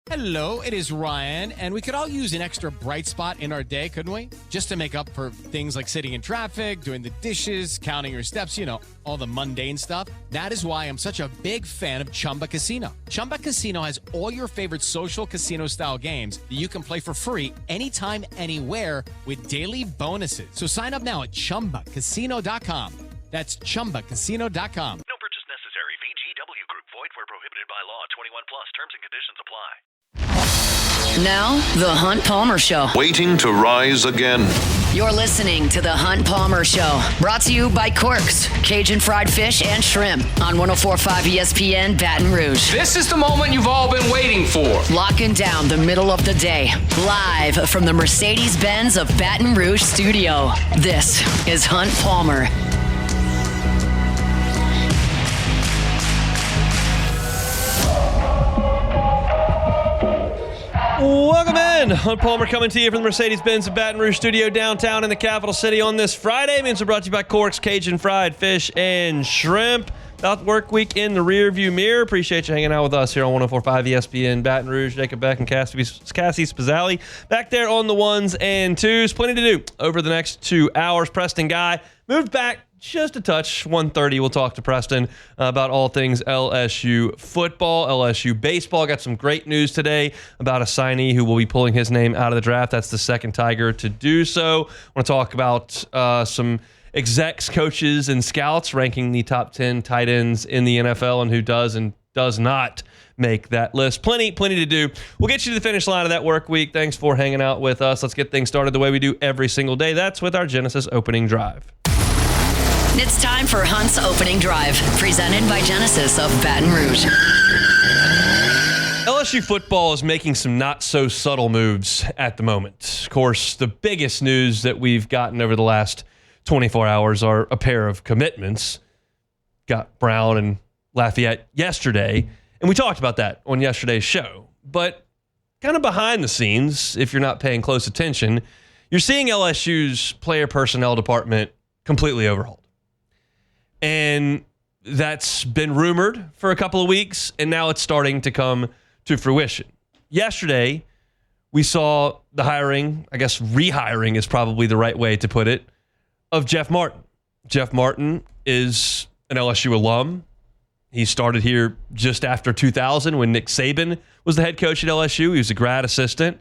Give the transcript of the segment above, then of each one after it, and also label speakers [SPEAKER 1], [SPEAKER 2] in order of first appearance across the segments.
[SPEAKER 1] Hello, it is Ryan, and we could all use an extra bright spot in our day, couldn't we? Just to make up for things like sitting in traffic, doing the dishes, counting your steps, all the mundane stuff. That is why I'm such a big fan of Chumba Casino. Chumba Casino has all your favorite social casino-style games that you can play for free anytime, anywhere with daily bonuses. So sign up now at ChumbaCasino.com. That's ChumbaCasino.com.
[SPEAKER 2] No purchase necessary. VGW Group. Void where prohibited by law. 21 plus. Terms and conditions apply.
[SPEAKER 3] Now, The Hunt Palmer Show.
[SPEAKER 4] Waiting to rise again.
[SPEAKER 3] You're listening to The Hunt Palmer Show. Brought to you by Quirks, Cajun fried fish and shrimp on 104.5 ESPN Baton Rouge.
[SPEAKER 5] This is the moment you've all been waiting for.
[SPEAKER 3] Locking down the middle of the day. Live from the Mercedes-Benz of Baton Rouge studio. This is Hunt Palmer.
[SPEAKER 6] Welcome in. Hunt Palmer coming to you from the Mercedes-Benz of Baton Rouge studio downtown in the capital city on this Friday. Means we're brought to you by Corks, Cajun fried fish and shrimp. About work week in the rearview mirror. Appreciate you hanging out with us here on 104.5 ESPN Baton Rouge. Jacob Beck and Cassie Spazzali back there on the ones and twos. Plenty to do over the next 2 hours. Preston Guy moved back just a touch. 1:30, we'll talk to Preston about all things LSU football, LSU baseball. Got some great news today about a signee who will be pulling his name out of the draft. That's the second Tiger to do so. I want to talk about some execs, coaches, and scouts ranking the top 10 tight ends in the NFL and who does and does not make that list. Plenty to do. We'll get you to the finish line of that work week. Thanks for hanging out with us. Let's get things started the way we do every single day. That's with our Genesis opening drive.
[SPEAKER 3] It's time for Hunt's Opening Drive, presented by Genesis of Baton Rouge.
[SPEAKER 6] LSU football is making some not-so-subtle moves at the moment. Of course, the biggest news that we've gotten over the last 24 hours are a pair of commitments. Got Brown and Lafayette yesterday, and we talked about that on yesterday's show. But kind of behind the scenes, if you're not paying close attention, you're seeing LSU's player personnel department completely overhauled. And that's been rumored for a couple of weeks, and now it's starting to come to fruition. Yesterday, we saw the hiring, I guess rehiring is probably the right way to put it, of Jeff Martin. Jeff Martin is an LSU alum. He started here just after 2000 when Nick Saban was the head coach at LSU. He was a grad assistant.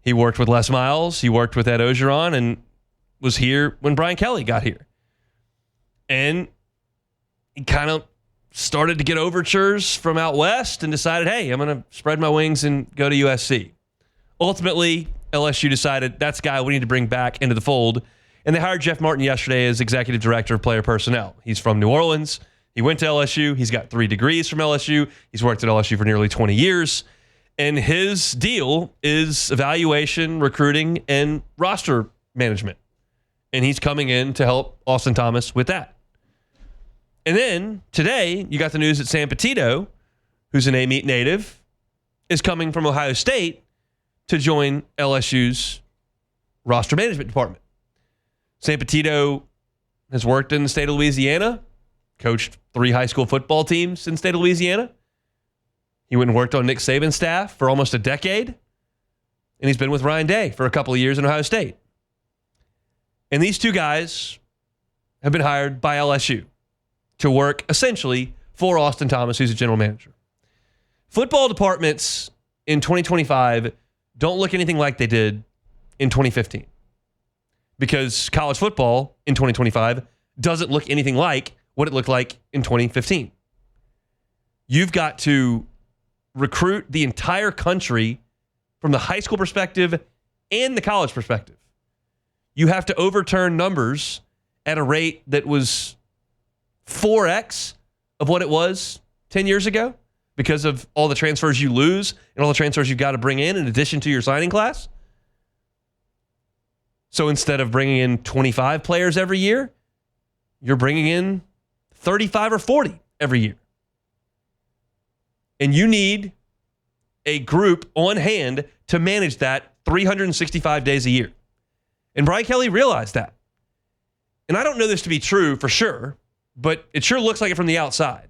[SPEAKER 6] He worked with Les Miles. He worked with Ed Ogeron and was here when Brian Kelly got here. And he kind of started to get overtures from out west and decided, hey, I'm going to spread my wings and go to USC. Ultimately, LSU decided that's the guy we need to bring back into the fold. And they hired Jeff Martin yesterday as executive director of player personnel. He's from New Orleans. He went to LSU. He's got 3 degrees from LSU. He's worked at LSU for nearly 20 years. And his deal is evaluation, recruiting, and roster management. And he's coming in to help Austin Thomas with that. And then today, you got the news that Sam Petito, who's an A-Meet native, is coming from Ohio State to join LSU's roster management department. Sam Petito has worked in the state of Louisiana, coached 3 high school football teams in the state of Louisiana. He went and worked on Nick Saban's staff for almost a decade. And he's been with Ryan Day for a couple of years in Ohio State. And these 2 guys have been hired by LSU to work essentially for Austin Thomas, who's a general manager. Football departments in 2025 don't look anything like they did in 2015 because college football in 2025 doesn't look anything like what it looked like in 2015. You've got to recruit the entire country from the high school perspective and the college perspective. You have to overturn numbers at a rate that was 4x of what it was 10 years ago because of all the transfers you lose and all the transfers you've got to bring in addition to your signing class. So instead of bringing in 25 players every year, you're bringing in 35 or 40 every year. And you need a group on hand to manage that 365 days a year. And Brian Kelly realized that. And I don't know this to be true for sure, but it sure looks like it from the outside.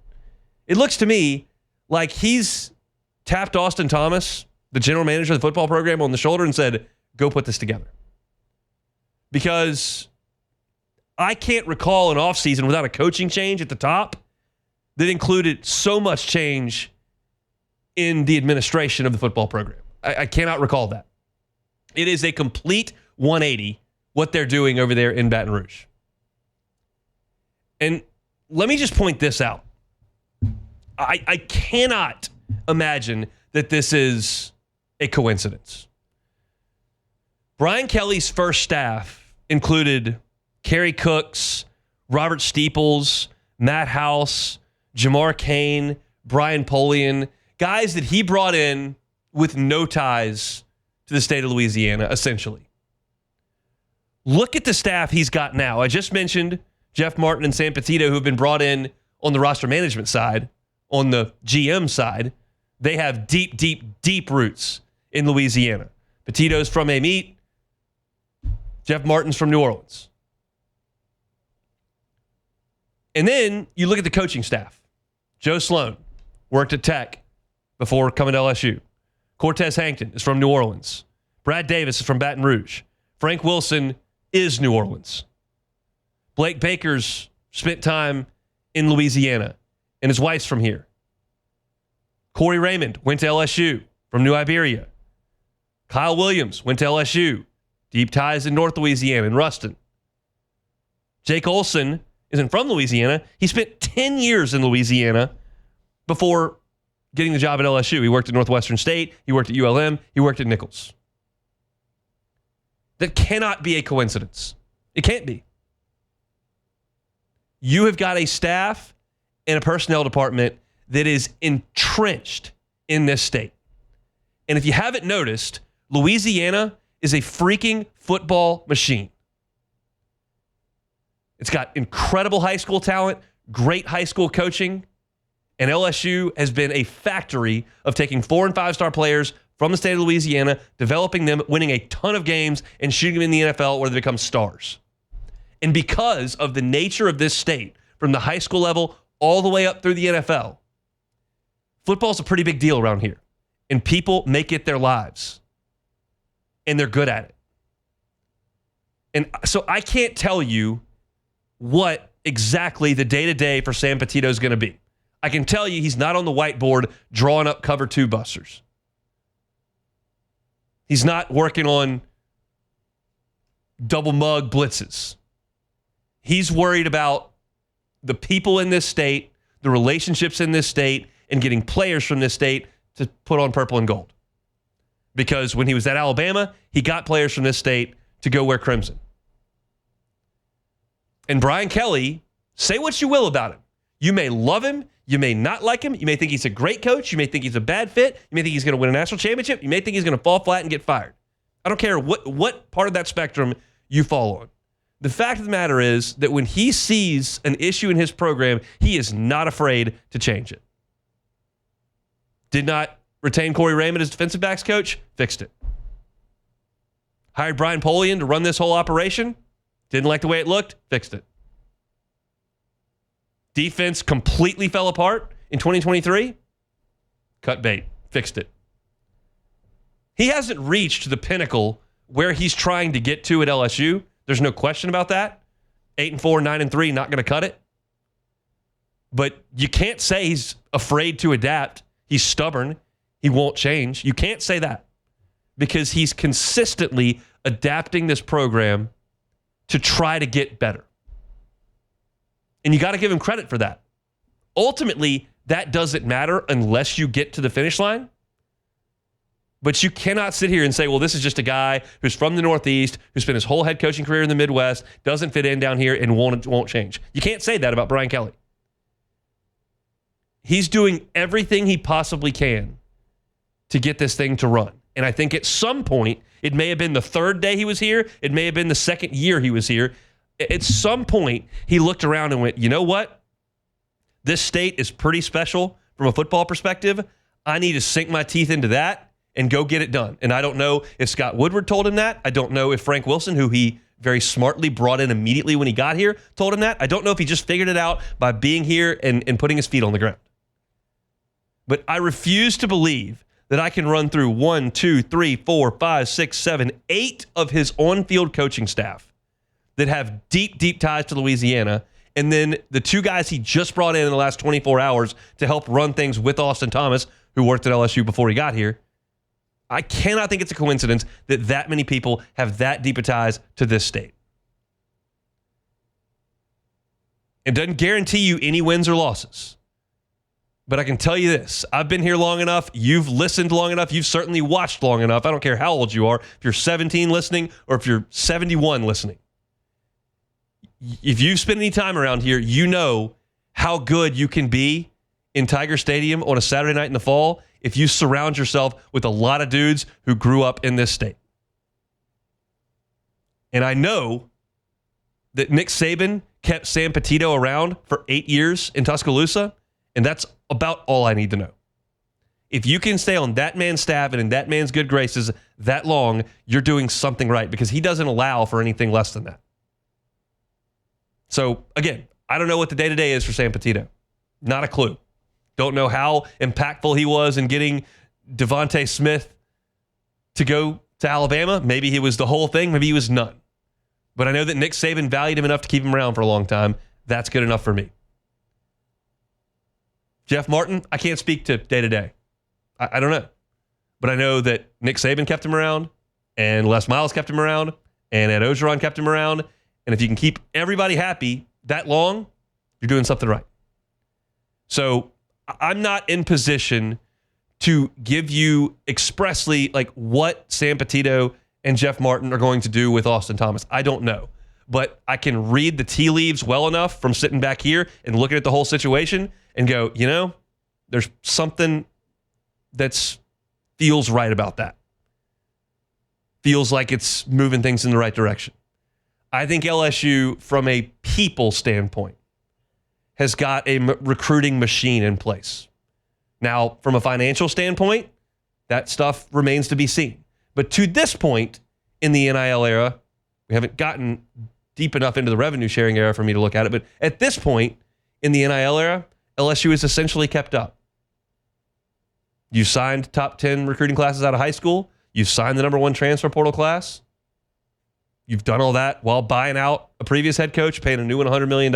[SPEAKER 6] It looks to me like he's tapped Austin Thomas, the general manager of the football program, on the shoulder and said, go put this together. Because I can't recall an offseason without a coaching change at the top that included so much change in the administration of the football program. I cannot recall that. It is a complete 180 what they're doing over there in Baton Rouge. And let me just point this out. I cannot imagine that this is a coincidence. Brian Kelly's first staff included Kerry Cooks, Robert Steeples, Matt House, Jamar Kane, Brian Polian, guys that he brought in with no ties to the state of Louisiana, essentially. Look at the staff he's got now. I just mentioned Jeff Martin and Sam Petito, who have been brought in on the roster management side. On the GM side, they have deep, deep, deep roots in Louisiana. Petito's from Amite. Jeff Martin's from New Orleans. And then you look at the coaching staff. Joe Sloan worked at Tech before coming to LSU. Cortez Hankton is from New Orleans. Brad Davis is from Baton Rouge. Frank Wilson is New Orleans. Blake Baker's spent time in Louisiana, and his wife's from here. Corey Raymond went to LSU from New Iberia. Kyle Williams went to LSU. Deep ties in North Louisiana, in Ruston. Jake Olson isn't from Louisiana. He spent 10 years in Louisiana before getting the job at LSU. He worked at Northwestern State. He worked at ULM. He worked at Nichols. That cannot be a coincidence. It can't be. You have got a staff and a personnel department that is entrenched in this state. And if you haven't noticed, Louisiana is a freaking football machine. It's got incredible high school talent, great high school coaching, and LSU has been a factory of taking 4- and 5-star players from the state of Louisiana, developing them, winning a ton of games, and shooting them in the NFL where they become stars. And because of the nature of this state, from the high school level all the way up through the NFL, football's a pretty big deal around here. And people make it their lives. And they're good at it. And so I can't tell you what exactly the day-to-day for Sam Petito is going to be. I can tell you he's not on the whiteboard drawing up cover 2 busters. He's not working on double mug blitzes. He's worried about the people in this state, the relationships in this state, and getting players from this state to put on purple and gold. Because when he was at Alabama, he got players from this state to go wear crimson. And Brian Kelly, say what you will about him. You may love him. You may not like him. You may think he's a great coach. You may think he's a bad fit. You may think he's going to win a national championship. You may think he's going to fall flat and get fired. I don't care what part of that spectrum you fall on. The fact of the matter is that when he sees an issue in his program, he is not afraid to change it. Did not retain Corey Raymond as defensive backs coach, fixed it. Hired Brian Polian to run this whole operation, didn't like the way it looked, fixed it. Defense completely fell apart in 2023, cut bait, fixed it. He hasn't reached the pinnacle where he's trying to get to at LSU. There's no question about that. 8-4, 9-3, not going to cut it. But you can't say he's afraid to adapt. He's stubborn. He won't change. You can't say that because he's consistently adapting this program to try to get better. And you got to give him credit for that. Ultimately, that doesn't matter unless you get to the finish line. But you cannot sit here and say, well, this is just a guy who's from the Northeast, who spent his whole head coaching career in the Midwest, doesn't fit in down here, and won't change. You can't say that about Brian Kelly. He's doing everything he possibly can to get this thing to run. And I think at some point, it may have been the third day he was here, it may have been the second year he was here. At some point, he looked around and went, you know what? This state is pretty special from a football perspective. I need to sink my teeth into that and go get it done. And I don't know if Scott Woodward told him that. I don't know if Frank Wilson, who he very smartly brought in immediately when he got here, told him that. I don't know if he just figured it out by being here and putting his feet on the ground. But I refuse to believe that I can run through 1, 2, 3, 4, 5, 6, 7, 8 of his on-field coaching staff that have deep, deep ties to Louisiana, and then the 2 guys he just brought in the last 24 hours to help run things with Austin Thomas, who worked at LSU before he got here. I cannot think it's a coincidence that many people have that deep of ties to this state. It doesn't guarantee you any wins or losses. But I can tell you this. I've been here long enough. You've listened long enough. You've certainly watched long enough. I don't care how old you are. If you're 17 listening or if you're 71 listening. If you've spent any time around here, you know how good you can be in Tiger Stadium on a Saturday night in the fall if you surround yourself with a lot of dudes who grew up in this state. And I know that Nick Saban kept Sam Petito around for 8 years in Tuscaloosa, and that's about all I need to know. If you can stay on that man's staff and in that man's good graces that long, you're doing something right because he doesn't allow for anything less than that. So, again, I don't know what the day-to-day is for Sam Petito. Not a clue. Don't know how impactful he was in getting Devontae Smith to go to Alabama. Maybe he was the whole thing. Maybe he was none. But I know that Nick Saban valued him enough to keep him around for a long time. That's good enough for me. Jeff Martin, I can't speak to day-to-day. I don't know. But I know that Nick Saban kept him around, and Les Miles kept him around, and Ed Ogeron kept him around. And if you can keep everybody happy that long, you're doing something right. So I'm not in position to give you expressly like what Sam Petito and Jeff Martin are going to do with Austin Thomas. I don't know. But I can read the tea leaves well enough from sitting back here and looking at the whole situation and go, you know, there's something that feels right about that. Feels like it's moving things in the right direction. I think LSU, from a people standpoint, has got a recruiting machine in place. Now, from a financial standpoint, that stuff remains to be seen. But to this point in the NIL era, we haven't gotten deep enough into the revenue sharing era for me to look at it. But at this point in the NIL era, LSU is essentially kept up. You signed top 10 recruiting classes out of high school. You've signed the number 1 transfer portal class. You've done all that while buying out a previous head coach, paying a new one $100 million.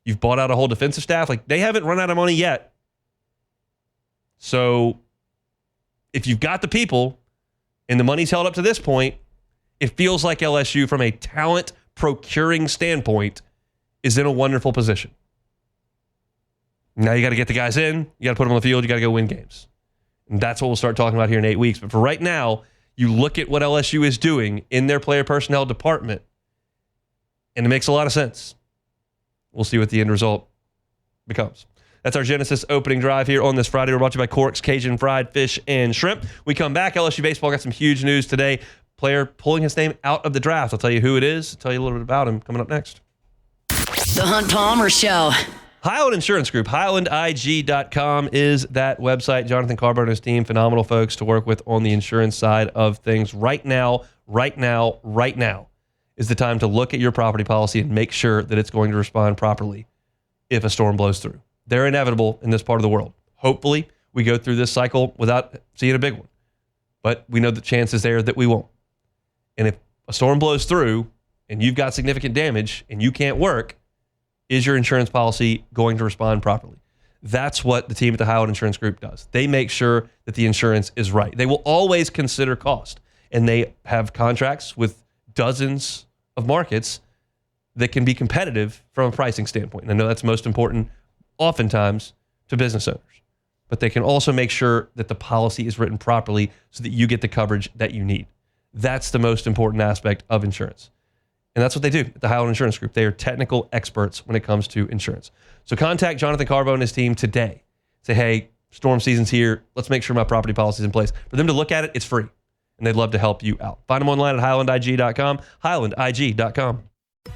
[SPEAKER 6] You've bought out a whole defensive staff. Like, they haven't run out of money yet. So if you've got the people and the money's held up to this point, it feels like LSU, from a talent procuring standpoint, is in a wonderful position. Now you got to get the guys in. You got to put them on the field. You got to go win games. And that's what we'll start talking about here in 8 weeks. But for right now, you look at what LSU is doing in their player personnel department, and it makes a lot of sense. We'll see what the end result becomes. That's our Genesis opening drive here on this Friday. We're brought to you by Cork's Cajun Fried Fish and Shrimp. We come back. LSU baseball got some huge news today. Player pulling his name out of the draft. I'll tell you who it is. I'll tell you a little bit about him coming up next.
[SPEAKER 3] The Hunt Palmer Show.
[SPEAKER 6] Highland Insurance Group, HighlandIG.com is that website. Jonathan Carver and his team, phenomenal folks to work with on the insurance side of things. Right now is the time to look at your property policy and make sure that it's going to respond properly if a storm blows through. They're inevitable in this part of the world. Hopefully, we go through this cycle without seeing a big one. But we know the chance is there that we won't. And if a storm blows through and you've got significant damage and you can't work, is your insurance policy going to respond properly? That's what the team at the Highland Insurance Group does. They make sure that the insurance is right. They will always consider cost, and they have contracts with dozens of markets that can be competitive from a pricing standpoint. And I know that's most important oftentimes to business owners, but they can also make sure that the policy is written properly so that you get the coverage that you need. That's the most important aspect of insurance. And that's what they do at the Highland Insurance Group. They are technical experts when it comes to insurance. So contact Jonathan Carvo and his team today. Say, hey, storm season's here. Let's make sure my property policy is in place. For them to look at it, it's free. And they'd love to help you out. Find them online at HighlandIG.com, HighlandIG.com.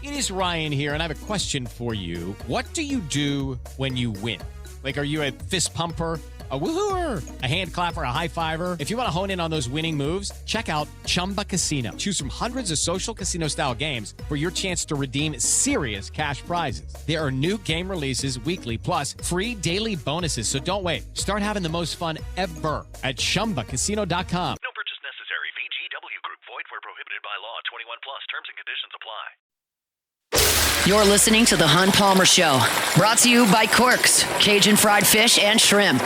[SPEAKER 1] It is Ryan here, and I have a question for you. What do you do when you win? Like, are you a fist pumper? A woohooer, a hand clapper, a high fiver. If you want to hone in on those winning moves, check out Chumba Casino. Choose from hundreds of social casino style games for your chance to redeem serious cash prizes. There are new game releases weekly, plus free daily bonuses. So don't wait. Start having the most fun ever at ChumbaCasino.com.
[SPEAKER 2] No purchase necessary. VGW Group. Void where prohibited by law. 21 plus. Terms and conditions apply.
[SPEAKER 3] You're listening to The Hunt Palmer Show, brought to you by Corks, Cajun Fried Fish and Shrimp.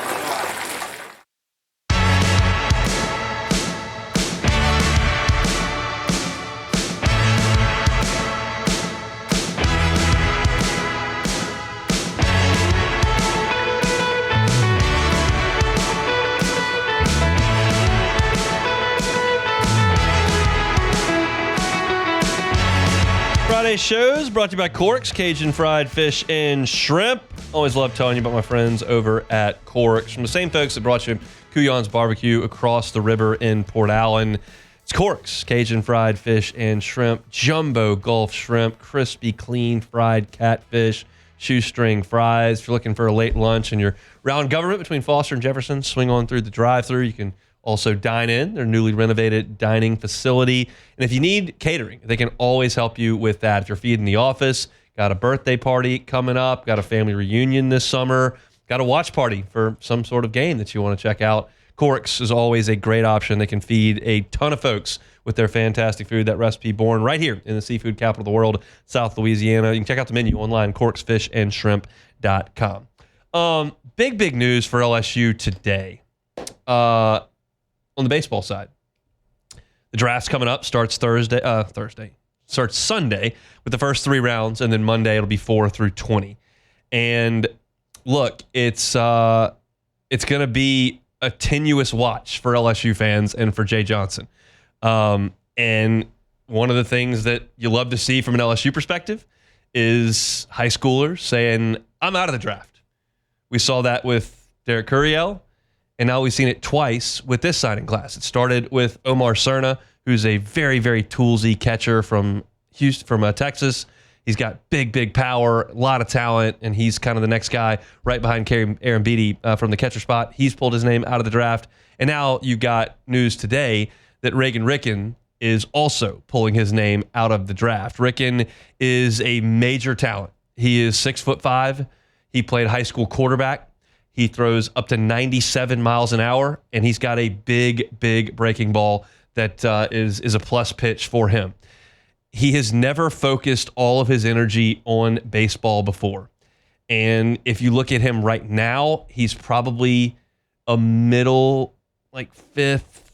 [SPEAKER 6] Friday shows brought to you by Corks, Cajun Fried Fish and Shrimp. Always love telling you about my friends over at Corks. From the same folks that brought you Kuyon's Barbecue across the river in Port Allen. It's Corks, Cajun Fried Fish and Shrimp, jumbo Gulf shrimp, crispy, clean fried catfish, shoestring fries. If you're looking for a late lunch and you're around Government between Foster and Jefferson, swing on through the drive-thru. You can also dine in their newly renovated dining facility. And if you need catering, they can always help you with that. If you're feeding the office, got a birthday party coming up, got a family reunion this summer, got a watch party for some sort of game that you want to check out, Corks is always a great option. They can feed a ton of folks with their fantastic food. That recipe born right here in the seafood capital of the world, South Louisiana. You can check out the menu online, corksfishandshrimp.com. Big news for LSU today. On the baseball side, the draft's coming up, starts starts Sunday with the first 3 rounds, and then Monday it'll be 4 through 20. And look, it's going to be a tenuous watch for LSU fans and for Jay Johnson. And one of the things that you love to see from an LSU perspective is high schoolers saying, I'm out of the draft. We saw that with Derek Curiel. And now we've seen it twice with this signing class. It started with Omar Cerna, who's a very, very toolsy catcher from Texas. He's got big power, a lot of talent, and he's kind of the next guy right behind Aaron Beatty from the catcher spot. He's pulled his name out of the draft. And now you got news today that Reagan Ricken is also pulling his name out of the draft. Ricken is a major talent. He is 6'5". He played high school quarterback. He throws up to 97 miles an hour, and he's got a big breaking ball that is a plus pitch for him. He has never focused all of his energy on baseball before. And if you look at him right now, he's probably a middle, like 5th,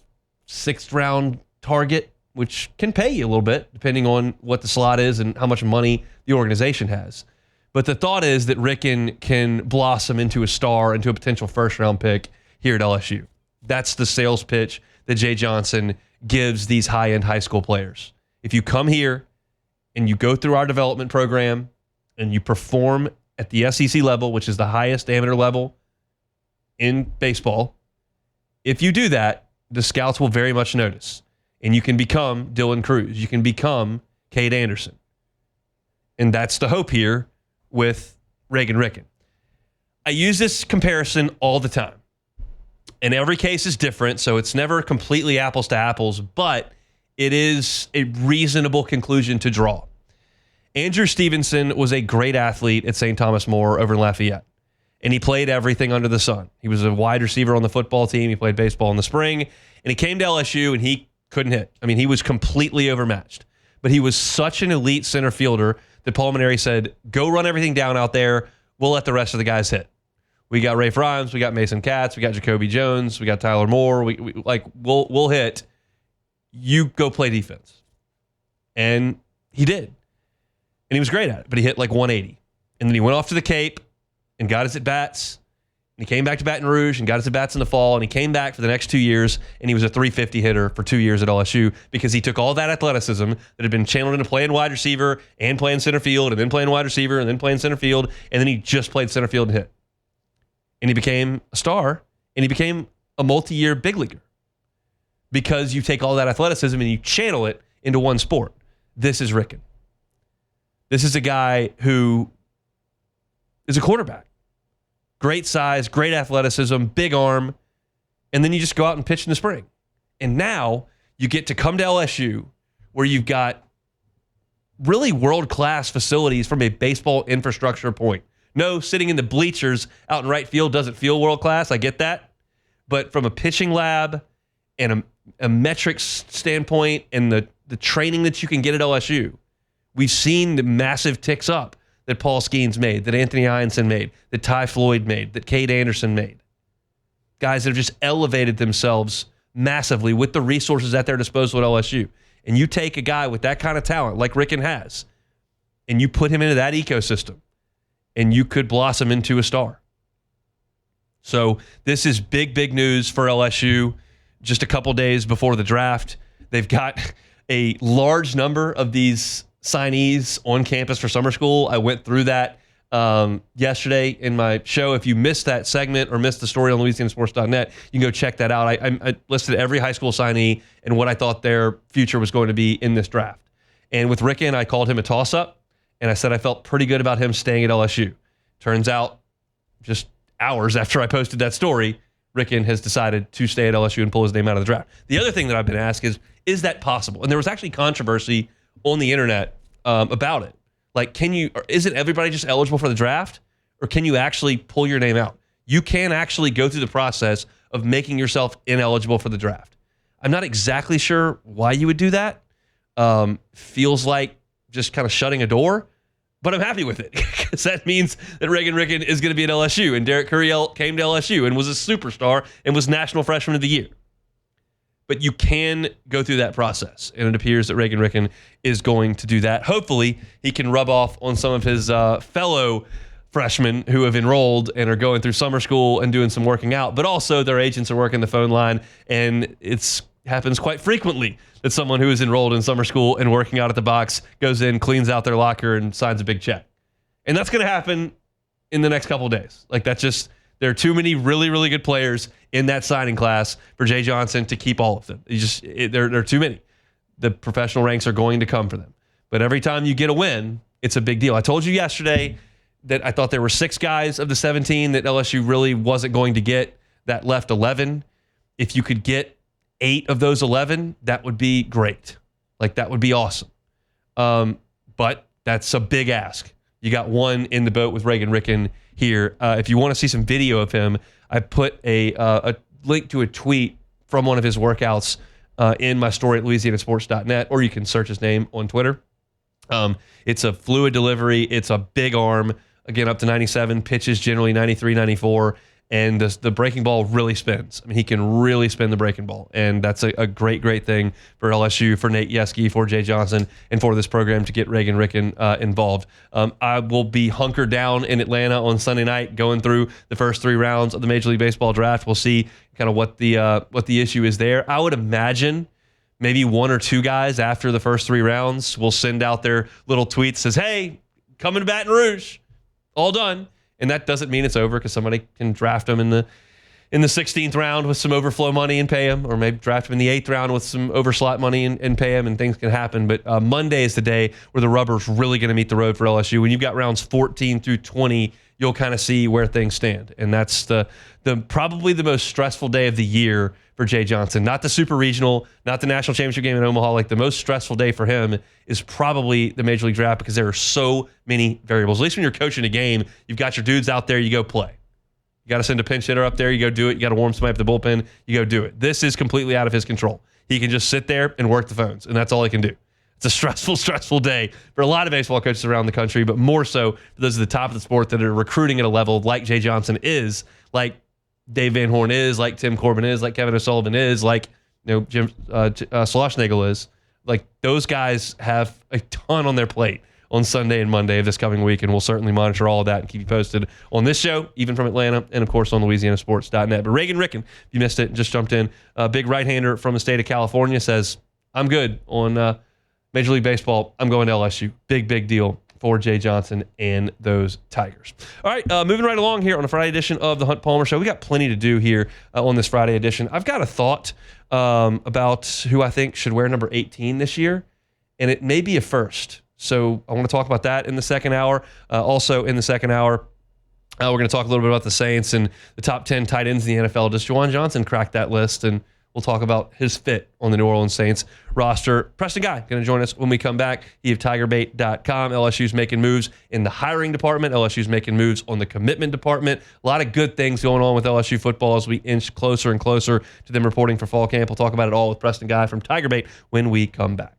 [SPEAKER 6] 6th round target, which can pay you a little bit depending on what the slot is and how much money the organization has. But the thought is that Ricken can blossom into a star, into a potential first-round pick here at LSU. That's the sales pitch that Jay Johnson gives these high-end high school players. If you come here and you go through our development program and you perform at the SEC level, which is the highest amateur level in baseball, if you do that, the scouts will very much notice. And you can become Dylan Cruz. You can become Cade Anderson. And that's the hope here with Reagan Ricken. I use this comparison all the time. And every case is different, so it's never completely apples to apples, but it is a reasonable conclusion to draw. Andrew Stevenson was a great athlete at St. Thomas More over in Lafayette, and he played everything under the sun. He was a wide receiver on the football team. He played baseball in the spring, and he came to LSU, and he couldn't hit. I mean, he was completely overmatched, but he was such an elite center fielder that Paul Maneri said, go run everything down out there. We'll let the rest of the guys hit. We got Rafe Rhymes, we got Mason Katz, we got Jacoby Jones, we got Tyler Moore. We'll hit. You go play defense. And he did. And he was great at it, but he hit like 180. And then he went off to the Cape and got his at-bats. And he came back to Baton Rouge and got his at-bats in the fall. And he came back for the next 2 years, and he was a .350 hitter for 2 years at LSU because he took all that athleticism that had been channeled into playing wide receiver and playing center field and then playing wide receiver and then playing center field, and then he just played center field and hit. And he became a star, and he became a multi-year big leaguer because you take all that athleticism and you channel it into one sport. This is Ricken. This is a guy who is a quarterback Great size, great athleticism, big arm. And then you just go out and pitch in the spring. And now you get to come to LSU where you've got really world-class facilities from a baseball infrastructure point. No, sitting in the bleachers out in right field doesn't feel world-class. I get that. But from a pitching lab and a metrics standpoint and the training that you can get at LSU, we've seen the massive ticks up that Paul Skeens made, that Anthony Ianson made, that Ty Floyd made, that Cade Anderson made. Guys that have just elevated themselves massively with the resources at their disposal at LSU. And you take a guy with that kind of talent, like Ricken has, and you put him into that ecosystem, and you could blossom into a star. So this is big, big news for LSU. Just a couple days before the draft, they've got a large number of these signees on campus for summer school. I went through that yesterday in my show. If you missed that segment or missed the story on LouisianaSports.net, you can go check that out. I listed every high school signee and what I thought their future was going to be in this draft. And with Ricken, I called him a toss-up, and I said I felt pretty good about him staying at LSU. Turns out, just hours after I posted that story, Ricken has decided to stay at LSU and pull his name out of the draft. The other thing that I've been asked is that possible? And there was actually controversy on the internet about it. Like, isn't everybody just eligible for the draft? Or can you actually pull your name out? You can actually go through the process of making yourself ineligible for the draft. I'm not exactly sure why you would do that. Feels like just kind of shutting a door, but I'm happy with it because that means that Reagan Ricken is going to be at LSU, and Derek Curiel came to LSU and was a superstar and was National Freshman of the Year. But you can go through that process, and it appears that Reagan Ricken is going to do that. Hopefully, he can rub off on some of his fellow freshmen who have enrolled and are going through summer school and doing some working out, but also their agents are working the phone line, and it happens quite frequently that someone who is enrolled in summer school and working out at the box goes in, cleans out their locker, and signs a big check. And that's going to happen in the next couple of days. Like, that's just... There are too many really, really good players in that signing class for Jay Johnson to keep all of them. There are too many. The professional ranks are going to come for them. But every time you get a win, it's a big deal. I told you yesterday that I thought there were 6 guys of the 17 that LSU really wasn't going to get. That left 11. If you could get 8 of those 11, that would be great. Like, that would be awesome. But that's a big ask. You got one in the boat with Reagan Ricken here. If you want to see some video of him, I put a link to a tweet from one of his workouts in my story at LouisianaSports.net, or you can search his name on Twitter. It's a fluid delivery. It's a big arm. Again, up to 97, pitches generally 93, 94, and the breaking ball really spins. I mean, he can really spin the breaking ball, and that's a great, great thing for LSU, for Nate Yeske, for Jay Johnson, and for this program to get Reagan Ricken involved. I will be hunkered down in Atlanta on Sunday night going through the first 3 rounds of the Major League Baseball draft. We'll see kind of what the issue is there. I would imagine maybe 1 or 2 guys after the first 3 rounds will send out their little tweets says, hey, coming to Baton Rouge, all done. And that doesn't mean it's over, because somebody can draft him in the 16th round with some overflow money and pay him, or maybe draft him in the 8th round with some overslot money and pay him, and things can happen. But Monday is the day where the rubber's really going to meet the road for LSU. When you've got rounds 14 through 20, you'll kind of see where things stand. And that's the probably the most stressful day of the year for Jay Johnson. Not the Super Regional, not the National Championship game in Omaha. Like, the most stressful day for him is probably the Major League Draft, because there are so many variables. At least when you're coaching a game, you've got your dudes out there, you go play. You got to send a pinch hitter up there, you go do it. You got to warm somebody up the bullpen, you go do it. This is completely out of his control. He can just sit there and work the phones, and that's all he can do. It's a stressful, stressful day for a lot of baseball coaches around the country, but more so for those at the top of the sport that are recruiting at a level like Jay Johnson is, like Dave Van Horn is, like Tim Corbin is, like Kevin O'Sullivan is, like Jim Schlossnagle is. Like, those guys have a ton on their plate on Sunday and Monday of this coming week, and we'll certainly monitor all of that and keep you posted on this show, even from Atlanta, and of course on LouisianaSports.net. But Reagan Ricken, if you missed it and just jumped in, a big right-hander from the state of California, says, I'm good on Major League Baseball. I'm going to LSU. Big, big deal for Jay Johnson and those Tigers. All right, moving right along here on a Friday edition of the Hunt Palmer Show. We got plenty to do here on this Friday edition. I've got a thought about who I think should wear number 18 this year, and it may be a first. So I want to talk about that in the second hour. Also in the second hour, We're going to talk a little bit about the Saints and the top 10 tight ends in the NFL. Does Juwan Johnson crack that list? And we'll talk about his fit on the New Orleans Saints roster. Preston Guy going to join us when we come back. You have TigerBait.com. LSU's making moves in the hiring department. LSU's making moves on the commitment department. A lot of good things going on with LSU football as we inch closer and closer to them reporting for fall camp. We'll talk about it all with Preston Guy from Tiger Bait when we come back.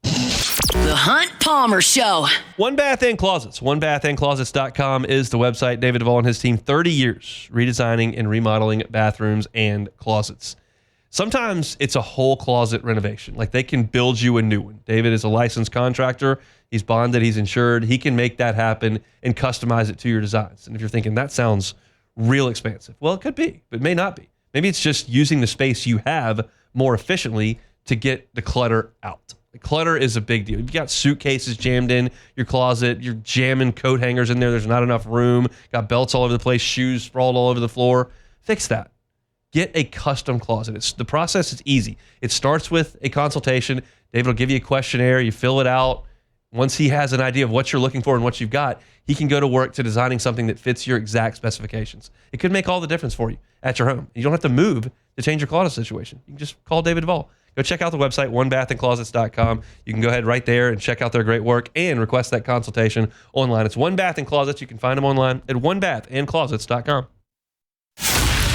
[SPEAKER 3] The Hunt Palmer Show.
[SPEAKER 6] One Bath and Closets. OneBathAndClosets.com is the website. David Duvall and his team, 30 years redesigning and remodeling bathrooms and closets. Sometimes it's a whole closet renovation. Like they can build you a new one. David is a licensed contractor. He's bonded. He's insured. He can make that happen and customize it to your designs. And if you're thinking that sounds real expensive, well, it could be, but it may not be. Maybe it's just using the space you have more efficiently to get the clutter out. The clutter is a big deal. You've got suitcases jammed in your closet. You're jamming coat hangers in there. There's not enough room. Got belts all over the place, shoes sprawled all over the floor. Fix that. Get a custom closet. The process is easy. It starts with a consultation. David will give you a questionnaire. You fill it out. Once he has an idea of what you're looking for and what you've got, he can go to work to designing something that fits your exact specifications. It could make all the difference for you at your home. You don't have to move to change your closet situation. You can just call David Duvall. Go check out the website, onebathandclosets.com. You can go ahead right there and check out their great work and request that consultation online. It's One Bath and Closets. You can find them online at onebathandclosets.com.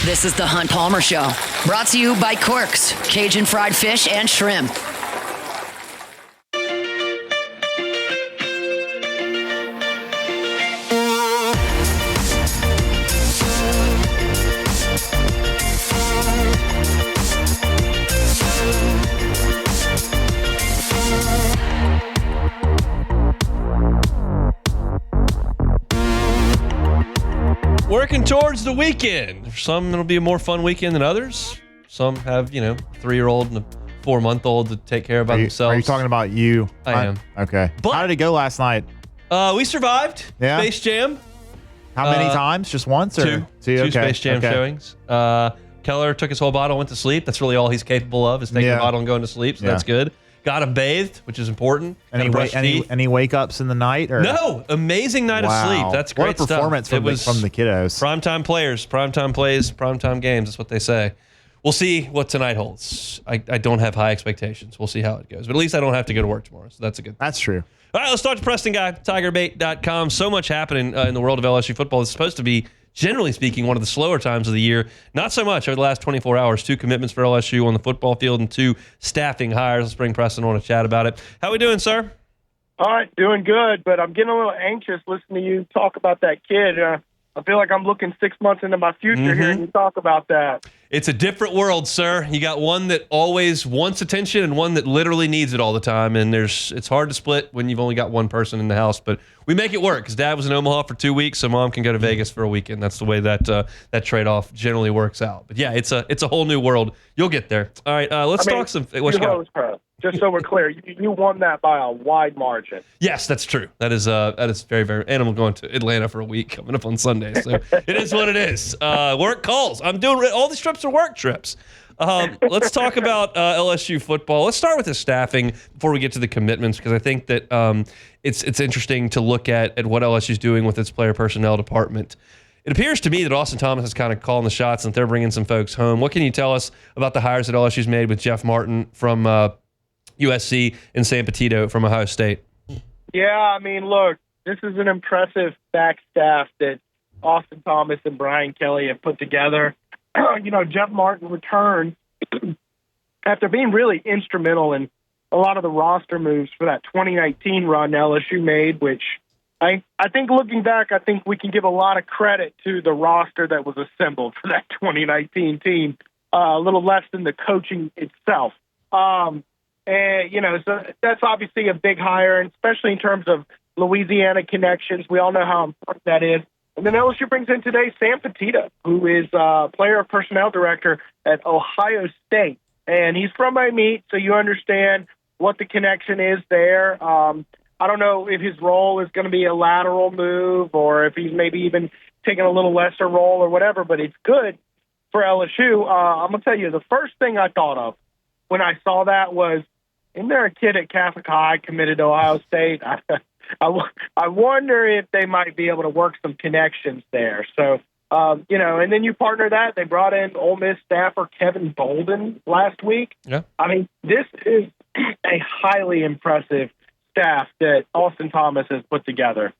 [SPEAKER 3] This is the Hunt Palmer Show, brought to you by Quirks, Cajun fried fish and shrimp.
[SPEAKER 6] Working towards the weekend. For some, it'll be a more fun weekend than others. Some have, 3-year-old and a 4-month-old to take care of by themselves.
[SPEAKER 7] Are you talking about you?
[SPEAKER 6] I am.
[SPEAKER 7] Okay.
[SPEAKER 6] But
[SPEAKER 7] how did it go last night?
[SPEAKER 6] We survived.
[SPEAKER 7] Yeah?
[SPEAKER 6] Space Jam.
[SPEAKER 7] How many times? Just once? Or?
[SPEAKER 6] Two
[SPEAKER 7] Okay.
[SPEAKER 6] Space Jam showings. Keller took his whole bottle, went to sleep. That's really all he's capable of, is taking the bottle and going to sleep, so that's good. Got him bathed, which is important.
[SPEAKER 7] Any wake-ups in the night? Or?
[SPEAKER 6] No. Amazing night of sleep. That's great
[SPEAKER 7] what a performance
[SPEAKER 6] stuff.
[SPEAKER 7] from the kiddos.
[SPEAKER 6] Primetime players, primetime plays, primetime games. That's what they say. We'll see what tonight holds. I don't have high expectations. We'll see how it goes. But at least I don't have to go to work tomorrow, so that's a good thing.
[SPEAKER 7] That's true.
[SPEAKER 6] All right, let's talk to Preston Guy, TigerBait.com. So much happening in the world of LSU football. It's supposed to be, generally speaking, one of the slower times of the year. Not so much over the last 24 hours. 2 commitments for LSU on the football field and 2 staffing hires. Let's bring Preston on to chat about it. How we doing, sir?
[SPEAKER 8] All right, doing good, but I'm getting a little anxious listening to you talk about that kid. I feel like I'm looking 6 months into my future hearing you talk about that.
[SPEAKER 6] It's a different world, sir. You got one that always wants attention and one that literally needs it all the time. And it's hard to split when you've only got one person in the house. But we make it work because Dad was in Omaha for 2 weeks, so Mom can go to Vegas for a weekend. That's the way that trade-off generally works out. But yeah, it's a whole new world. You'll get there. All right, let's talk some. What you got?
[SPEAKER 8] Just so we're clear, you won that by a wide margin.
[SPEAKER 6] Yes, that's true. That is very, very. And I'm going to Atlanta for a week coming up on Sunday, so it is what it is. Work calls. I'm doing all these trips are work trips. Let's talk about LSU football. Let's start with the staffing before we get to the commitments, because I think that it's interesting to look at what LSU is doing with its player personnel department. It appears to me that Austin Thomas is kind of calling the shots and they're bringing some folks home. What can you tell us about the hires that LSU's made with Jeff Martin from USC and Sam Petito from Ohio State?
[SPEAKER 8] Yeah, I mean, look, this is an impressive back staff that Austin Thomas and Brian Kelly have put together. Jeff Martin returned after being really instrumental in a lot of the roster moves for that 2019 run LSU made, which I think looking back, I think we can give a lot of credit to the roster that was assembled for that 2019 team, a little less than the coaching itself. So that's obviously a big hire, and especially in terms of Louisiana connections. We all know how important that is. And then LSU brings in today Sam Petito, who is player personnel director at Ohio State. And he's from my meet, so you understand what the connection is there. I don't know if his role is going to be a lateral move or if he's maybe even taking a little lesser role or whatever, but it's good for LSU. I'm going to tell you, the first thing I thought of when I saw that was, isn't there a kid at Catholic High committed to Ohio State? I wonder if they might be able to work some connections there. So, and then you partner that. They brought in Ole Miss staffer Kevin Bolden last week.
[SPEAKER 6] Yeah.
[SPEAKER 8] I mean, this is a highly impressive staff that Austin Thomas has put together.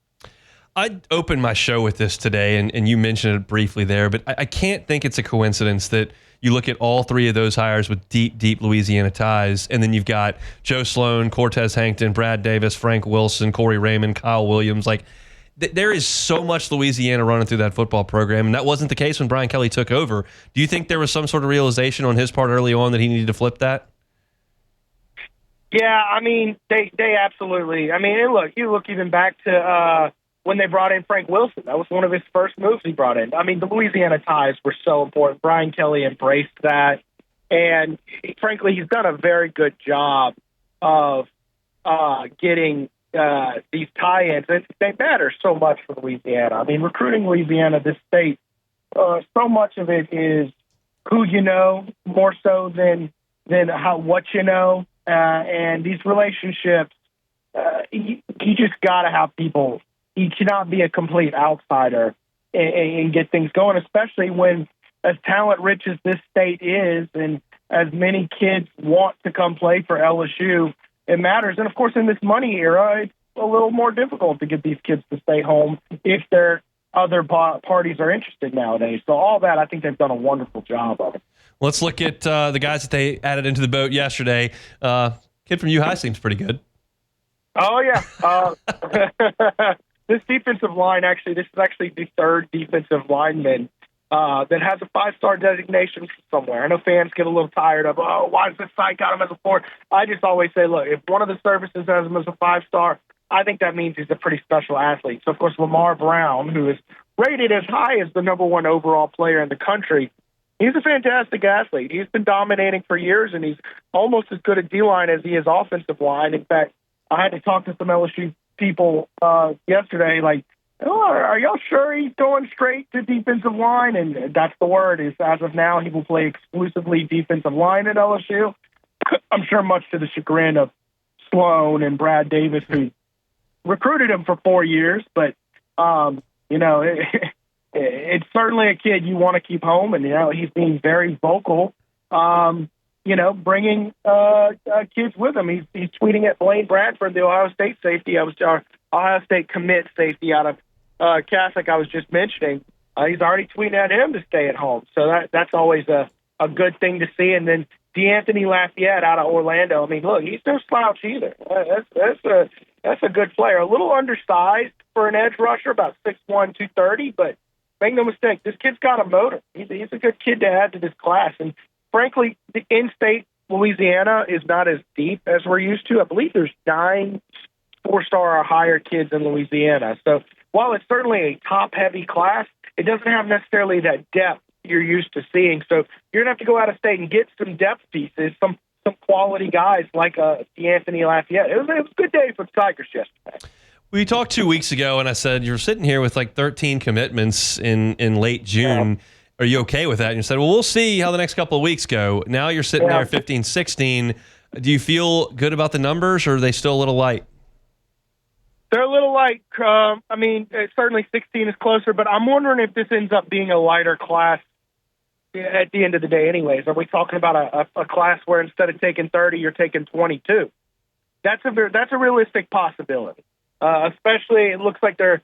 [SPEAKER 6] I opened my show with this today, and you mentioned it briefly there, but I can't think it's a coincidence that you look at all three of those hires with deep, deep Louisiana ties, and then you've got Joe Sloan, Cortez Hankton, Brad Davis, Frank Wilson, Corey Raymond, Kyle Williams. Like, there is so much Louisiana running through that football program, and that wasn't the case when Brian Kelly took over. Do you think there was some sort of realization on his part early on that he needed to flip that?
[SPEAKER 8] Yeah, I mean, they absolutely. I mean, and look, you look even back to when they brought in Frank Wilson. That was one of his first moves he brought in. I mean, the Louisiana ties were so important. Brian Kelly embraced that. And frankly, he's done a very good job of getting these tie-ins. They matter so much for Louisiana. I mean, recruiting Louisiana, this state, so much of it is who you know, more so than what you know. And these relationships, you just got to have people. You cannot be a complete outsider and get things going, especially when as talent-rich as this state is and as many kids want to come play for LSU, it matters. And, of course, in this money era, it's a little more difficult to get these kids to stay home if their other parties are interested nowadays. So all that, I think they've done a wonderful job of it.
[SPEAKER 6] Let's look at the guys that they added into the boat yesterday. Kid from U-High seems pretty good.
[SPEAKER 8] Oh, yeah. This defensive line, this is actually the third defensive lineman that has a 5-star designation somewhere. I know fans get a little tired of, why does this site got him as a 4? I just always say, look, if one of the services has him as a 5-star, I think that means he's a pretty special athlete. So, of course, Lamar Brown, who is rated as high as the number 1 overall player in the country, he's a fantastic athlete. He's been dominating for years, and he's almost as good at D-line as he is offensive line. In fact, I had to talk to some LSU people yesterday, like, are y'all sure he's going straight to defensive line? And that's the word, is as of now, he will play exclusively defensive line at LSU. I'm sure much to the chagrin of Sloan and Brad Davis, who recruited him for 4 years. But, it's certainly a kid you want to keep home. And, he's being very vocal, bringing kids with him. He's tweeting at Blaine Bradford, the Ohio State safety. Ohio State commit safety out of Catholic I was just mentioning. He's already tweeting at him to stay at home. So that's always a good thing to see. And then D'Anthony Lafayette out of Orlando. I mean, look, he's no slouch either. That's a good player. A little undersized for an edge rusher, about 6'1", 230, but make no mistake, this kid's got a motor. He's a good kid to add to this class. And frankly, the in-state Louisiana is not as deep as we're used to. I believe there's 9 4-star or higher kids in Louisiana. So while it's certainly a top-heavy class, it doesn't have necessarily that depth you're used to seeing. So you're going to have to go out of state and get some depth pieces, some quality guys like D'Anthony Lafayette. It was a good day for the Tigers yesterday.
[SPEAKER 6] We talked 2 weeks ago, and I said, you're sitting here with like 13 commitments in late June. Yeah. Are you okay with that? And you said, well, we'll see how the next couple of weeks go. Now you're sitting there 15, 16. Do you feel good about the numbers, or are they still a little light?
[SPEAKER 8] They're a little light. Certainly 16 is closer, but I'm wondering if this ends up being a lighter class at the end of the day anyways. Are we talking about a class where instead of taking 30, you're taking 22? That's a realistic possibility, especially it looks like they're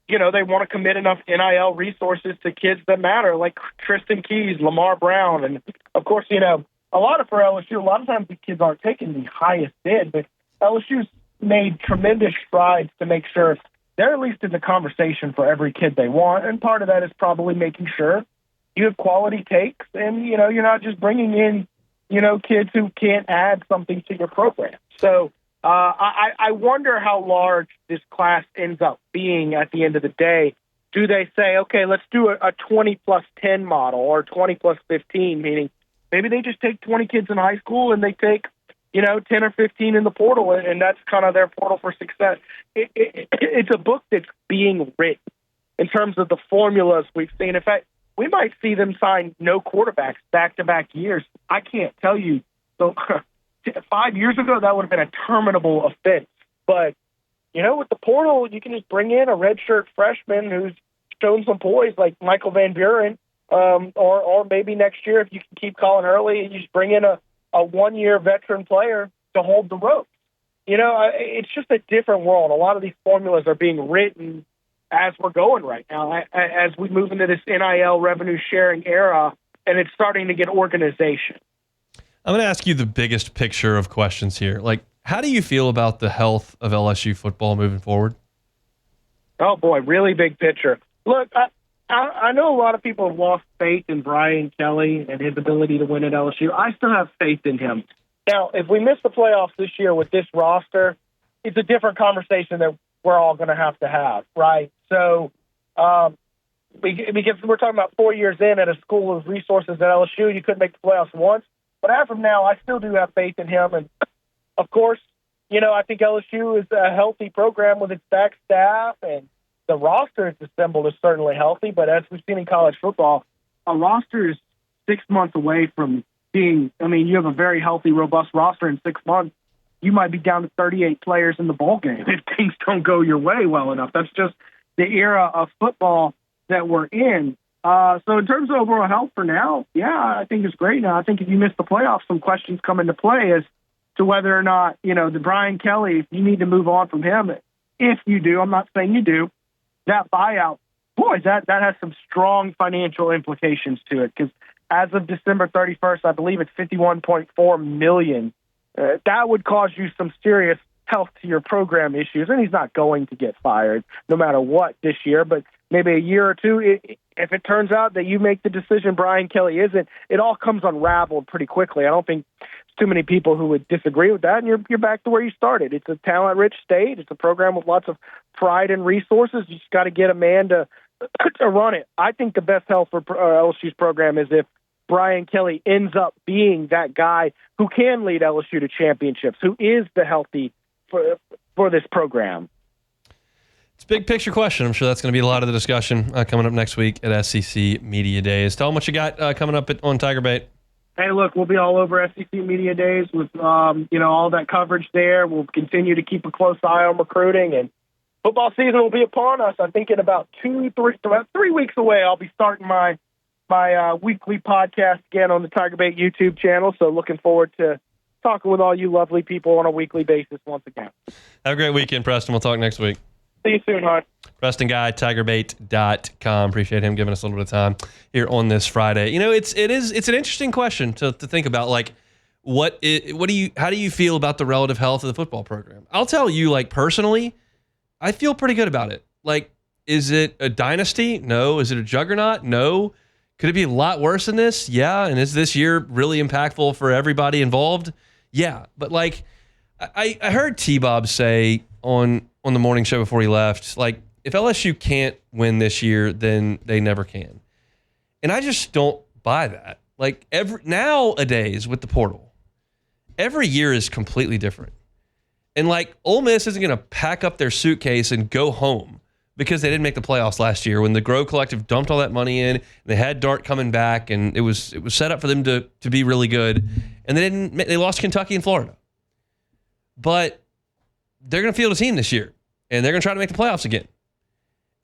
[SPEAKER 8] they want to commit enough NIL resources to kids that matter, like Tristan Keys, Lamar Brown. And, of course, for LSU, a lot of times the kids aren't taking the highest bid, but LSU's made tremendous strides to make sure they're at least in the conversation for every kid they want. And part of that is probably making sure you have quality takes and, you're not just bringing in, kids who can't add something to your program. So, I wonder how large this class ends up being at the end of the day. Do they say, okay, let's do a 20 plus 10 model or 20 plus 15, meaning maybe they just take 20 kids in high school and they take, 10 or 15 in the portal, and that's kind of their portal for success. It's a book that's being written in terms of the formulas we've seen. In fact, we might see them sign no quarterbacks back-to-back years. I can't tell you. So 5 years ago, that would have been a terminable offense. But with the portal, you can just bring in a redshirt freshman who's shown some poise, like Michael Van Buren, or maybe next year if you can keep Colin Hurley, you just bring in a 1-year veteran player to hold the ropes. It's just a different world. A lot of these formulas are being written as we're going right now, as we move into this NIL revenue sharing era, and it's starting to get organization.
[SPEAKER 6] I'm going to ask you the biggest picture of questions here. Like, how do you feel about the health of LSU football moving forward?
[SPEAKER 8] Oh, boy, really big picture. Look, I know a lot of people have lost faith in Brian Kelly and his ability to win at LSU. I still have faith in him. Now, if we miss the playoffs this year with this roster, it's a different conversation that we're all going to have, right? So, because we're talking about 4 years in at a school of resources at LSU, you couldn't make the playoffs once. But as of now, I still do have faith in him. And, of course, I think LSU is a healthy program with its back staff, and the roster it's assembled is certainly healthy. But as we've seen in college football, a roster is 6 months away from being, you have a very healthy, robust roster in 6 months. You might be down to 38 players in the bowl game if things don't go your way well enough. That's just the era of football that we're in. So in terms of overall health for now, yeah, I think it's great now. I think if you miss the playoffs, some questions come into play as to whether or not, the Brian Kelly, if you need to move on from him. If you do, I'm not saying you do, that buyout, boy, that has some strong financial implications to it, because as of December 31st, I believe it's $51.4 million. That would cause you some serious health to your program issues, and he's not going to get fired no matter what this year, but maybe a year or two, if it turns out that you make the decision Brian Kelly isn't, it all comes unraveled pretty quickly. I don't think there's too many people who would disagree with that, and you're back to where you started. It's a talent-rich state. It's a program with lots of pride and resources. You just got to get a man to run it. I think the best health for LSU's program is if Brian Kelly ends up being that guy who can lead LSU to championships, who is the healthy for this program.
[SPEAKER 6] It's a big picture question. I'm sure that's going to be a lot of the discussion coming up next week at SEC Media Days. Tell them what you got coming up on Tiger Bait.
[SPEAKER 8] Hey, look, we'll be all over SEC Media Days with all that coverage there. We'll continue to keep a close eye on recruiting, and football season will be upon us. I think in about 3 weeks away, I'll be starting my weekly podcast again on the Tiger Bait YouTube channel. So looking forward to talking with all you lovely people on a weekly basis once again.
[SPEAKER 6] Have a great weekend, Preston. We'll talk next week.
[SPEAKER 8] See you soon, hon.
[SPEAKER 6] Preston Guy, TigerBait.com. Appreciate him giving us a little bit of time here on this Friday. It's an interesting question to think about. Like, how do you feel about the relative health of the football program? I'll tell you, like, personally, I feel pretty good about it. Like, is it a dynasty? No. Is it a juggernaut? No. Could it be a lot worse than this? Yeah. And is this year really impactful for everybody involved? Yeah. But, like, I heard T-Bob say on the morning show before he left, like, if LSU can't win this year, then they never can. And I just don't buy that. Like, nowadays with the portal, every year is completely different. And, like, Ole Miss isn't going to pack up their suitcase and go home because they didn't make the playoffs last year when the Grow Collective dumped all that money in. They had Dart coming back, and it was set up for them to be really good. And they lost Kentucky and Florida. But they're going to field a team this year, and they're going to try to make the playoffs again.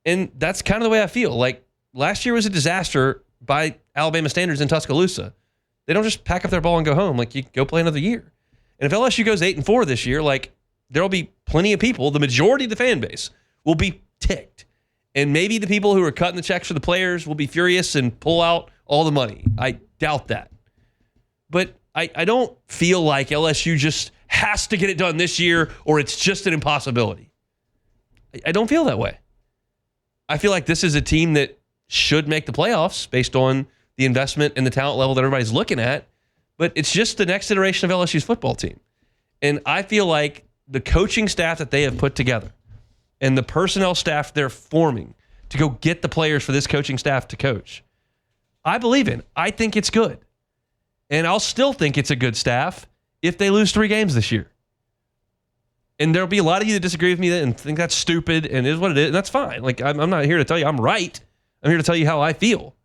[SPEAKER 6] And that's kind of the way I feel. Like, last year was a disaster by Alabama standards in Tuscaloosa. They don't just pack up their ball and go home. Like, you go play another year. And if LSU goes 8-4 this year, like, there'll be plenty of people, the majority of the fan base will be ticked. And maybe the people who are cutting the checks for the players will be furious and pull out all the money. I doubt that. But I don't feel like LSU just has to get it done this year or it's just an impossibility. I don't feel that way. I feel like this is a team that should make the playoffs based on the investment and the talent level that everybody's looking at, but it's just the next iteration of LSU's football team. And I feel like the coaching staff that they have put together and the personnel staff they're forming to go get the players for this coaching staff to coach, I believe in. I think it's good. And I'll still think it's a good staff if they lose 3 games this year. And there'll be a lot of you that disagree with me and think that's stupid and is what it is. And that's fine. Like, I'm not here to tell you I'm right. I'm here to tell you how I feel.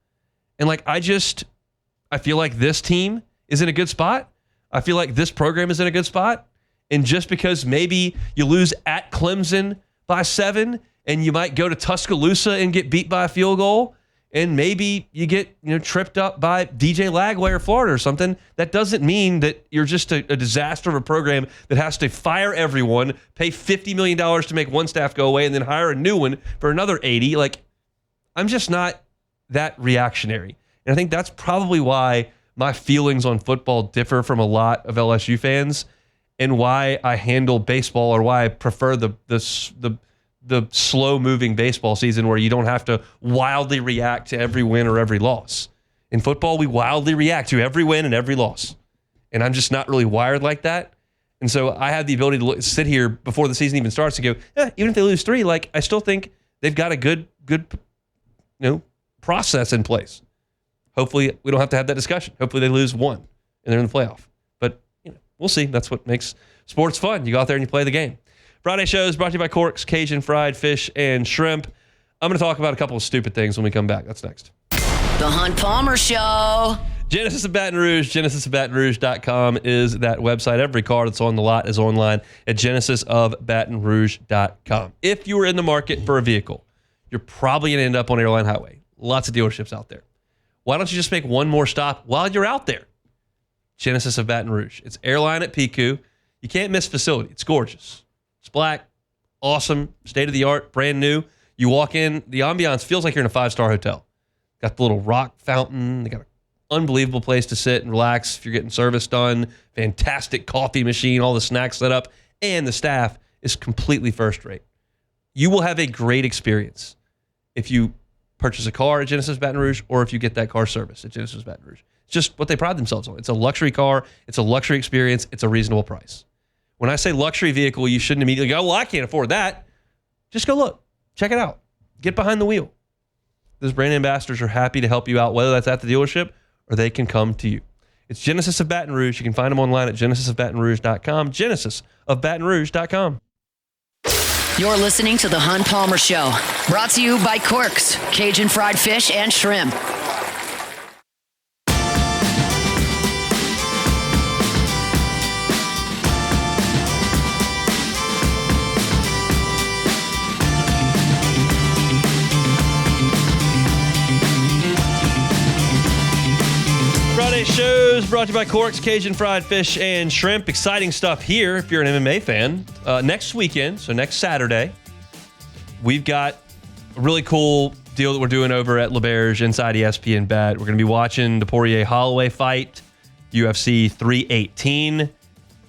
[SPEAKER 6] And, like, I feel like this team is in a good spot. I feel like this program is in a good spot. And just because maybe you lose at Clemson by 7 and you might go to Tuscaloosa and get beat by a field goal, and maybe you get tripped up by DJ Lagway or Florida or something, that doesn't mean that you're just a disaster of a program that has to fire everyone, pay $50 million to make one staff go away, and then hire a new one for another 80. Like, I'm just not that reactionary. And I think that's probably why my feelings on football differ from a lot of LSU fans, and why I handle baseball, or why I prefer the slow-moving baseball season where you don't have to wildly react to every win or every loss. In football, we wildly react to every win and every loss. And I'm just not really wired like that. And so I have the ability to sit here before the season even starts and go, even if they lose 3, like, I still think they've got a good process in place. Hopefully we don't have to have that discussion. Hopefully they lose 1 and they're in the playoff. But we'll see. That's what makes sports fun. You go out there and you play the game. Friday show is brought to you by Corks, Cajun Fried Fish and Shrimp. I'm going to talk about a couple of stupid things when we come back. That's next.
[SPEAKER 3] The Hunt Palmer Show.
[SPEAKER 6] Genesis of Baton Rouge, genesisofbatonrouge.com is that website. Every car that's on the lot is online at genesisofbatonrouge.com. If you are in the market for a vehicle, you're probably going to end up on Airline Highway. Lots of dealerships out there. Why don't you just make one more stop while you're out there? Genesis of Baton Rouge. It's Airline at Pico. You can't miss facility. It's gorgeous. It's black, awesome, state-of-the-art, brand new. You walk in, the ambiance feels like you're in a 5-star hotel. Got the little rock fountain. They got an unbelievable place to sit and relax if you're getting service done. Fantastic coffee machine, all the snacks set up, and the staff is completely first-rate. You will have a great experience if you purchase a car at Genesis Baton Rouge, or if you get that car service at Genesis Baton Rouge. It's just what they pride themselves on. It's a luxury car. It's a luxury experience. It's a reasonable price. When I say luxury vehicle, you shouldn't immediately go, well, I can't afford that. Just go look. Check it out. Get behind the wheel. Those brand ambassadors are happy to help you out, whether that's at the dealership or they can come to you. It's Genesis of Baton Rouge. You can find them online at genesisofbatonrouge.com, genesisofbatonrouge.com.
[SPEAKER 3] You're listening to The Hunt Palmer Show, brought to you by Corks, Cajun Fried Fish and Shrimp.
[SPEAKER 6] Friday shows brought to you by Corks, Cajun Fried Fish and Shrimp. Exciting stuff here if you're an MMA fan. Next weekend, so next Saturday, we've got a really cool deal that we're doing over at LeBerge inside ESPN Bet. We're going to be watching the Poirier-Holloway fight, UFC 318. And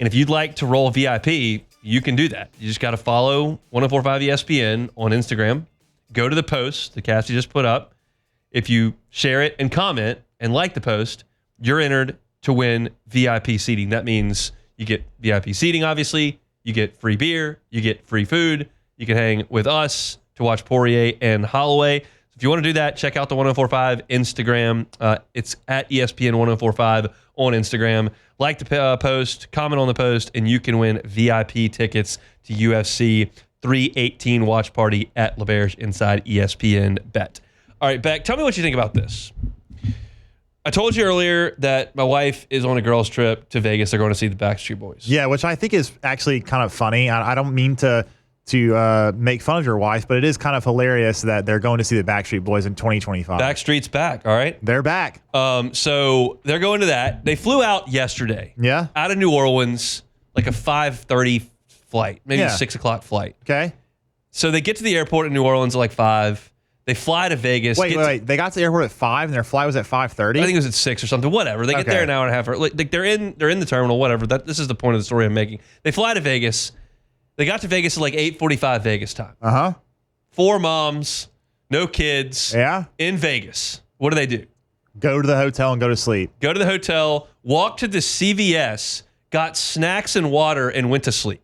[SPEAKER 6] if you'd like to roll VIP, you can do that. You just got to follow 1045 ESPN on Instagram. Go to the post that Cassie just put up. If you share it and comment and like the post, you're entered to win VIP seating. That means you get VIP seating, obviously. You get free beer. You get free food. You can hang with us to watch Poirier and Holloway. If you want to do that, check out the 1045 Instagram. It's at ESPN 1045 on Instagram. Like the post, comment on the post, and you can win VIP tickets to UFC 318 watch party at LeBerge inside ESPN Bet. All right, Beck, tell me what you think about this. I told you earlier that my wife is on a girls' trip to Vegas. They're going to see the Backstreet Boys.
[SPEAKER 7] Yeah, which I think is actually kind of funny. I don't mean to make fun of your wife, but it is kind of hilarious that they're going to see the Backstreet Boys in 2025.
[SPEAKER 6] Backstreet's back, all right?
[SPEAKER 7] They're back.
[SPEAKER 6] So they're going to that. They flew out yesterday.
[SPEAKER 7] Yeah?
[SPEAKER 6] Out of New Orleans, like a 5:30 flight, maybe a 6 o'clock flight.
[SPEAKER 7] Okay.
[SPEAKER 6] So they get to the airport in New Orleans at like 5. They fly to Vegas.
[SPEAKER 7] Wait. They got to the airport at 5 and their flight was at 5:30?
[SPEAKER 6] I think it was at 6 or something. Whatever. They get there an hour and a half. Like they're in the terminal, whatever. This is the point of the story I'm making. They fly to Vegas. They got to Vegas at like 8:45 Vegas time. 4 moms, no kids.
[SPEAKER 7] Yeah.
[SPEAKER 6] In Vegas. What do?
[SPEAKER 7] Go to the hotel and go to sleep.
[SPEAKER 6] Go to the hotel, walk to the CVS, got snacks and water, and went to sleep.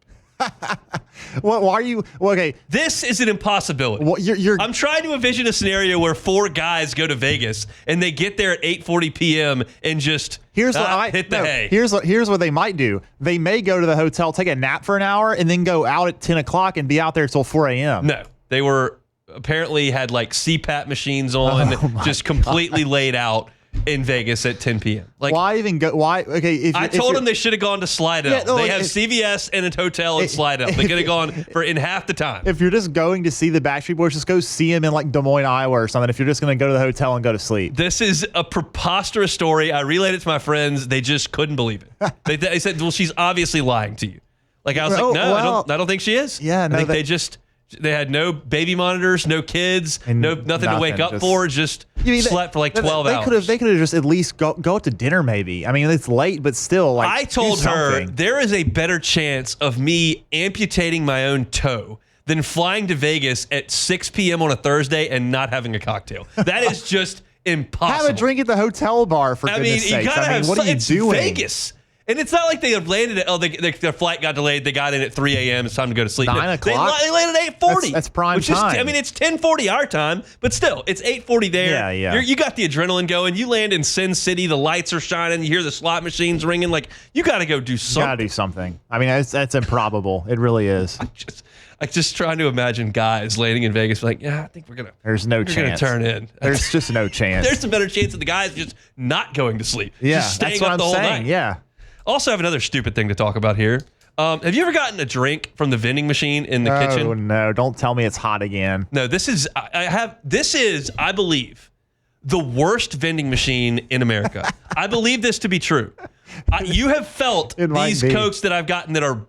[SPEAKER 7] Why are you okay?
[SPEAKER 6] This is an impossibility.
[SPEAKER 7] Well,
[SPEAKER 6] I'm trying to envision a scenario where 4 guys go to Vegas and they get there at 8:40 p.m. and just hit the hay.
[SPEAKER 7] Here's what they might do. They may go to the hotel, take a nap for an hour, and then go out at 10 o'clock and be out there till 4 a.m.
[SPEAKER 6] No, they were apparently had like CPAP machines on, just completely laid out, in Vegas at 10 p.m. Like,
[SPEAKER 7] why even go? Why? Okay,
[SPEAKER 6] I told them they should have gone to Slidell.
[SPEAKER 7] Yeah, no,
[SPEAKER 6] they
[SPEAKER 7] like,
[SPEAKER 6] have CVS and a hotel in Slidell. They could have gone for in half the time.
[SPEAKER 7] If you're just going to see the Backstreet Boys, just go see them in like Des Moines, Iowa or something. If you're just going to go to the hotel and go to sleep.
[SPEAKER 6] This is a preposterous story. I relayed it to my friends. They just couldn't believe it. They said, well, she's obviously lying to you. Like, I was like, no, I don't think she is.
[SPEAKER 7] Yeah, no,
[SPEAKER 6] I think they had no baby monitors, no kids,
[SPEAKER 7] and
[SPEAKER 6] nothing to wake up for, just slept for like 12 hours.
[SPEAKER 7] They could have just at least go out to dinner maybe. I mean, it's late, but still, like,
[SPEAKER 6] I told her there is a better chance of me amputating my own toe than flying to Vegas at 6 p.m. on a Thursday and not having a cocktail. That is just impossible.
[SPEAKER 7] Have a drink at the hotel bar, for goodness sakes. What are you doing?
[SPEAKER 6] Vegas. And it's not like they have landed at, their flight got delayed. They got in at 3 a.m. It's time to go to sleep.
[SPEAKER 7] 9 o'clock?
[SPEAKER 6] They landed at 8:40.
[SPEAKER 7] That's prime time.
[SPEAKER 6] It's 10:40 our time, but still, it's 8:40 there.
[SPEAKER 7] Yeah.
[SPEAKER 6] You got the adrenaline going. You land in Sin City. The lights are shining. You hear the slot machines ringing. Like, you got to go do something.
[SPEAKER 7] You got to do something. I mean, that's improbable. It really is.
[SPEAKER 6] I'm just trying to imagine guys landing in Vegas like, yeah, I think we're going to.
[SPEAKER 7] There's no chance.
[SPEAKER 6] We're going to turn in.
[SPEAKER 7] There's just no chance.
[SPEAKER 6] There's a better chance of the guys just not going to sleep.
[SPEAKER 7] Yeah,
[SPEAKER 6] just staying
[SPEAKER 7] that's what
[SPEAKER 6] up the
[SPEAKER 7] I'm
[SPEAKER 6] whole
[SPEAKER 7] saying.
[SPEAKER 6] night.
[SPEAKER 7] Yeah.
[SPEAKER 6] Also have another stupid thing to talk about here. Have you ever gotten a drink from the vending machine in the kitchen?
[SPEAKER 7] Oh, no. Don't tell me it's hot again.
[SPEAKER 6] No, this is, I believe, the worst vending machine in America. I believe this to be true. You have felt these Cokes that I've gotten that are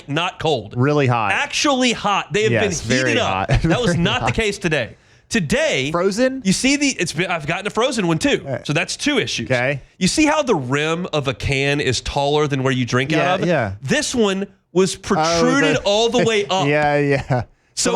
[SPEAKER 6] not cold.
[SPEAKER 7] Really hot.
[SPEAKER 6] Actually hot. They have been heated up. That was not the case today. Today,
[SPEAKER 7] frozen.
[SPEAKER 6] You see I've gotten a frozen one too, so that's two issues.
[SPEAKER 7] Okay.
[SPEAKER 6] You see how the rim of a can is taller than where you drink out of?
[SPEAKER 7] Yeah.
[SPEAKER 6] This one was protruded all the way up.
[SPEAKER 7] Yeah.
[SPEAKER 6] So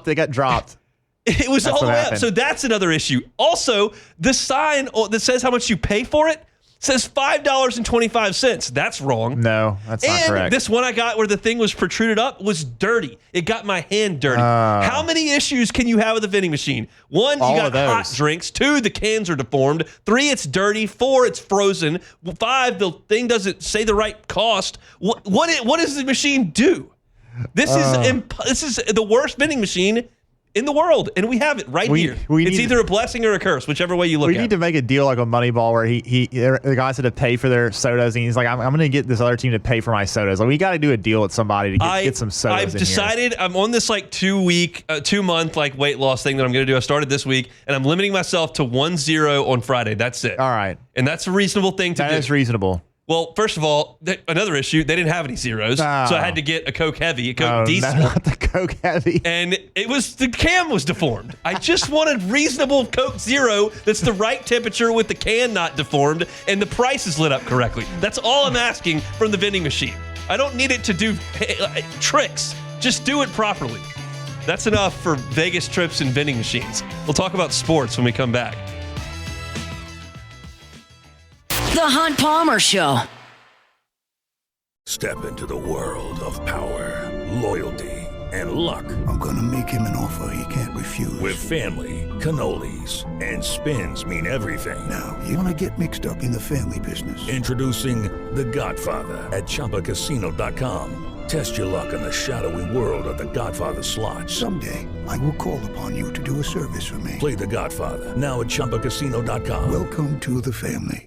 [SPEAKER 7] They got dropped.
[SPEAKER 6] It was all the way up. So that's another issue. Also, the sign that says how much you pay for it says $5.25. That's wrong.
[SPEAKER 7] No, that's not correct.
[SPEAKER 6] This one I got where the thing was protruded up was dirty. It got my hand dirty. How many issues can you have with a vending machine? 1, you got hot drinks. 2, the cans are deformed. 3, it's dirty. 4, it's frozen. 5, the thing doesn't say the right cost. What does the machine do? This is the worst vending machine in the world, and we have it here. It's either a blessing or a curse, whichever way you look at it.
[SPEAKER 7] We need to make a deal like a Moneyball where the guys had to pay for their sodas, and he's like, I'm going to get this other team to pay for my sodas. Like, we got to do a deal with somebody to get some sodas
[SPEAKER 6] I've decided I'm on this like 2-month like weight loss thing that I'm going to do. I started this week, and I'm limiting myself to 1-0 on Friday. That's it.
[SPEAKER 7] All right.
[SPEAKER 6] And that's a reasonable thing to do.
[SPEAKER 7] That is reasonable.
[SPEAKER 6] Well, first of all, another issue, they didn't have any zeros, so I had to get a Coke Heavy, a Coke Diesel.
[SPEAKER 7] No, not the Coke Heavy.
[SPEAKER 6] And the can was deformed. I just wanted reasonable Coke Zero that's the right temperature with the can not deformed and the price is lit up correctly. That's all I'm asking from the vending machine. I don't need it to do tricks. Just do it properly. That's enough for Vegas trips and vending machines. We'll talk about sports when we come back.
[SPEAKER 3] The Hunt Palmer Show.
[SPEAKER 9] Step into the world of power, loyalty, and luck.
[SPEAKER 10] I'm going to make him an offer he can't refuse.
[SPEAKER 9] With family, cannolis, and spins mean everything.
[SPEAKER 10] Now, you want to get mixed up in the family business.
[SPEAKER 9] Introducing The Godfather at ChumbaCasino.com. Test your luck in the shadowy world of The Godfather slot.
[SPEAKER 10] Someday, I will call upon you to do a service for me.
[SPEAKER 9] Play The Godfather now at ChumbaCasino.com.
[SPEAKER 10] Welcome to the family.